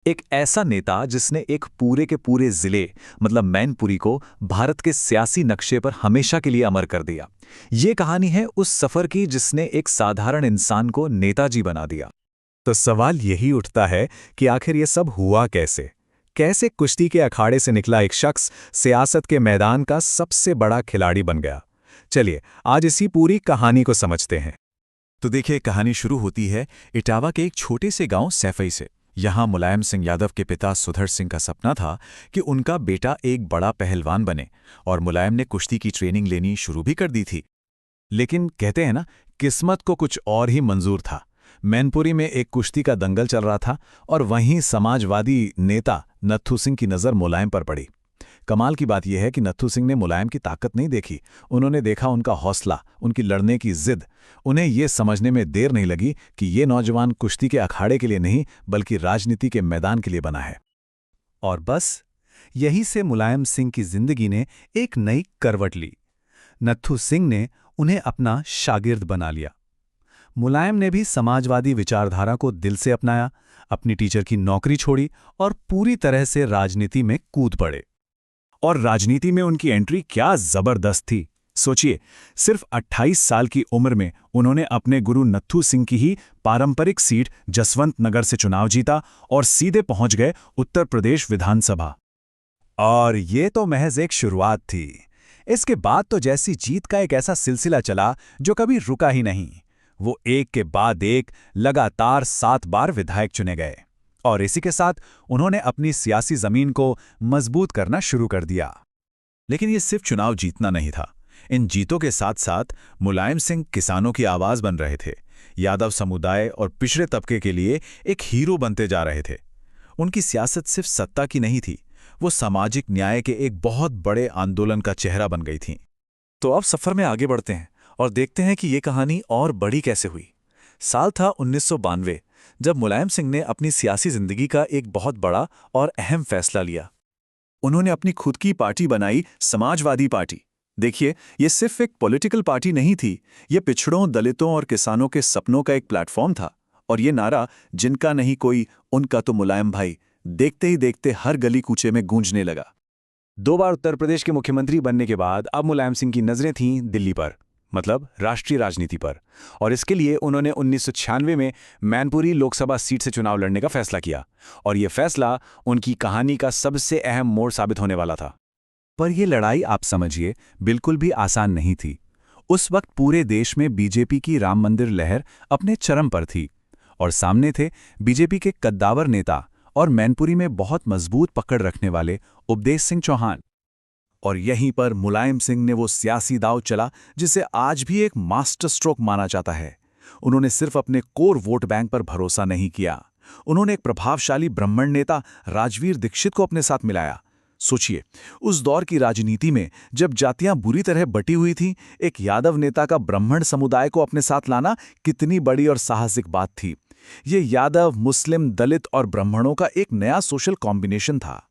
एक ऐसा नेता जिसने एक पूरे के पूरे जिले मतलब मैनपुरी को भारत के सियासी नक्शे पर हमेशा के लिए अमर कर दिया। ये कहानी है उस सफर की जिसने एक साधारण इंसान को नेताजी बना दिया। तो सवाल यही उठता है कि आखिर ये सब हुआ कैसे? कैसे कुश्ती के अखाड़े से निकला एक शख्स सियासत के मैदान का सबसे बड़ा खिलाड़ी बन गया? चलिए आज इसी पूरी कहानी को समझते हैं। तो देखिए, कहानी शुरू होती है इटावा के एक छोटे से गांव सैफई से। यहाँ मुलायम सिंह यादव के पिता सुधर सिंह का सपना था कि उनका बेटा एक बड़ा पहलवान बने, और मुलायम ने कुश्ती की ट्रेनिंग लेनी शुरू भी कर दी थी। लेकिन कहते हैं ना, किस्मत को कुछ और ही मंजूर था। मैनपुरी में एक कुश्ती का दंगल चल रहा था और वहीं समाजवादी नेता नत्थू सिंह की नज़र मुलायम पर पड़ी। कमाल की बात यह है कि नत्थू सिंह ने मुलायम की ताकत नहीं देखी, उन्होंने देखा उनका हौसला, उनकी लड़ने की जिद। उन्हें यह समझने में देर नहीं लगी कि ये नौजवान कुश्ती के अखाड़े के लिए नहीं बल्कि राजनीति के मैदान के लिए बना है। और बस यहीं से मुलायम सिंह की जिंदगी ने एक नई करवट ली। नत्थू सिंह ने उन्हें अपना शागिर्द बना लिया। मुलायम ने भी समाजवादी विचारधारा को दिल से अपनाया, अपनी टीचर की नौकरी छोड़ी और पूरी तरह से राजनीति में कूद पड़े। और राजनीति में उनकी एंट्री क्या जबरदस्त थी। सोचिए, सिर्फ 28 साल की उम्र में उन्होंने अपने गुरु नत्थू सिंह की ही पारंपरिक सीट जसवंत नगर से चुनाव जीता और सीधे पहुंच गए उत्तर प्रदेश विधानसभा। और ये तो महज एक शुरुआत थी। इसके बाद तो जैसी जीत का एक ऐसा सिलसिला चला जो कभी रुका ही नहीं। वो एक के बाद एक लगातार 7 बार विधायक चुने गए और इसी के साथ उन्होंने अपनी सियासी जमीन को मजबूत करना शुरू कर दिया। लेकिन ये सिर्फ चुनाव जीतना नहीं था। इन जीतों के साथ साथ मुलायम सिंह किसानों की आवाज बन रहे थे। यादव समुदाय और पिछड़े तबके के लिए एक हीरो बनते जा रहे थे। उनकी सियासत सिर्फ सत्ता की नहीं थी, वो सामाजिक न्याय के एक बहुत बड़े आंदोलन का चेहरा बन गई थी। तो अब सफर में आगे बढ़ते हैं और देखते हैं कि ये कहानी और बड़ी कैसे हुई। साल था 1992, जब मुलायम सिंह ने अपनी सियासी जिंदगी का एक बहुत बड़ा और अहम फैसला लिया। उन्होंने अपनी खुद की पार्टी बनाई, समाजवादी पार्टी। देखिए, ये सिर्फ एक पॉलिटिकल पार्टी नहीं थी, ये पिछड़ों, दलितों और किसानों के सपनों का एक प्लेटफॉर्म था। और ये नारा, जिनका नहीं कोई उनका तो मुलायम भाई, देखते ही देखते हर गली कूचे में गूंजने लगा। 2 बार उत्तर प्रदेश के मुख्यमंत्री बनने के बाद अब मुलायम सिंह की नजरें थीं दिल्ली पर, मतलब राष्ट्रीय राजनीति पर। और इसके लिए उन्होंने 1996 में मैनपुरी लोकसभा सीट से चुनाव लड़ने का फैसला किया। और यह फैसला उनकी कहानी का सबसे अहम मोड़ साबित होने वाला था। पर यह लड़ाई, आप समझिए, बिल्कुल भी आसान नहीं थी। उस वक्त पूरे देश में बीजेपी की राम मंदिर लहर अपने चरम पर थी और सामने थे बीजेपी के कद्दावर नेता और मैनपुरी में बहुत मजबूत पकड़ रखने वाले उपदेश सिंह चौहान। और यहीं पर मुलायम सिंह ने वो सियासी दांव चला जिसे आज भी एक मास्टर स्ट्रोक माना जाता है। उन्होंने सिर्फ अपने कोर वोट बैंक पर भरोसा नहीं किया, उन्होंने एक प्रभावशाली ब्राह्मण नेता राजवीर दीक्षित को अपने साथ मिलाया। सोचिए, उस दौर की राजनीति में जब जातियां बुरी तरह बटी हुई थीं, एक यादव नेता का ब्राह्मण समुदाय को अपने साथ लाना कितनी बड़ी और साहसिक बात थी। ये यादव, मुस्लिम, दलित और ब्राह्मणों का एक नया सोशल कॉम्बिनेशन था।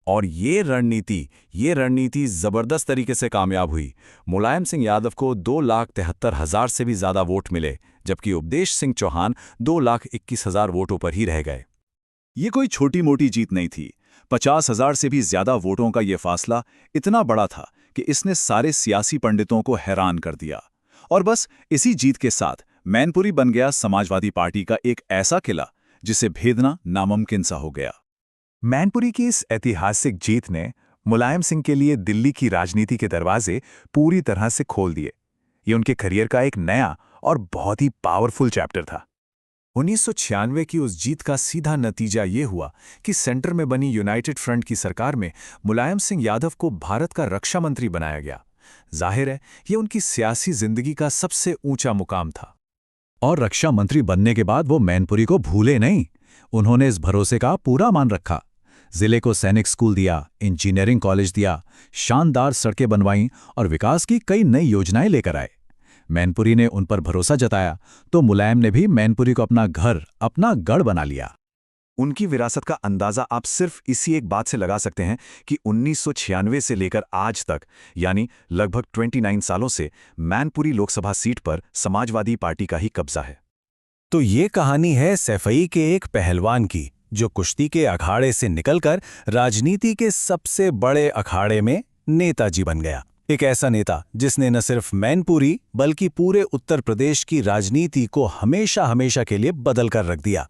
और ये रणनीति जबरदस्त तरीके से कामयाब हुई। मुलायम सिंह यादव को 2,73,000 से भी ज्यादा वोट मिले, जबकि उपदेश सिंह चौहान 2,21,000 वोटों पर ही रह गए। ये कोई छोटी मोटी जीत नहीं थी। 50,000 से भी ज्यादा वोटों का ये फासला इतना बड़ा था कि इसने सारे सियासी पंडितों को हैरान कर दिया। और बस इसी जीत के साथ मैनपुरी बन गया समाजवादी पार्टी का एक ऐसा किला जिसे भेदना नामुमकिन सा हो गया। मैनपुरी की इस ऐतिहासिक जीत ने मुलायम सिंह के लिए दिल्ली की राजनीति के दरवाजे पूरी तरह से खोल दिए। ये उनके करियर का एक नया और बहुत ही पावरफुल चैप्टर था। 1996 की उस जीत का सीधा नतीजा ये हुआ कि सेंटर में बनी यूनाइटेड फ्रंट की सरकार में मुलायम सिंह यादव को भारत का रक्षा मंत्री बनाया गया। जाहिर है, ये उनकी सियासी जिंदगी का सबसे ऊंचा मुकाम था। और रक्षा मंत्री बनने के बाद वो मैनपुरी को भूले नहीं। उन्होंने इस भरोसे का पूरा मान रखा। जिले को सैनिक स्कूल दिया, इंजीनियरिंग कॉलेज दिया, शानदार सड़कें बनवाईं और विकास की कई नई योजनाएं लेकर आए। मैनपुरी ने उन पर भरोसा जताया तो मुलायम ने भी मैनपुरी को अपना घर, अपना गढ़ बना लिया। उनकी विरासत का अंदाजा आप सिर्फ इसी एक बात से लगा सकते हैं कि 1996 से लेकर आज तक, यानी लगभग 29 सालों से मैनपुरी लोकसभा सीट पर समाजवादी पार्टी का ही कब्जा है। तो ये कहानी है सैफई के एक पहलवान की, जो कुश्ती के अखाड़े से निकलकर राजनीति के सबसे बड़े अखाड़े में नेताजी बन गया। एक ऐसा नेता जिसने न सिर्फ मैनपुरी बल्कि पूरे उत्तर प्रदेश की राजनीति को हमेशा हमेशा के लिए बदल कर रख दिया।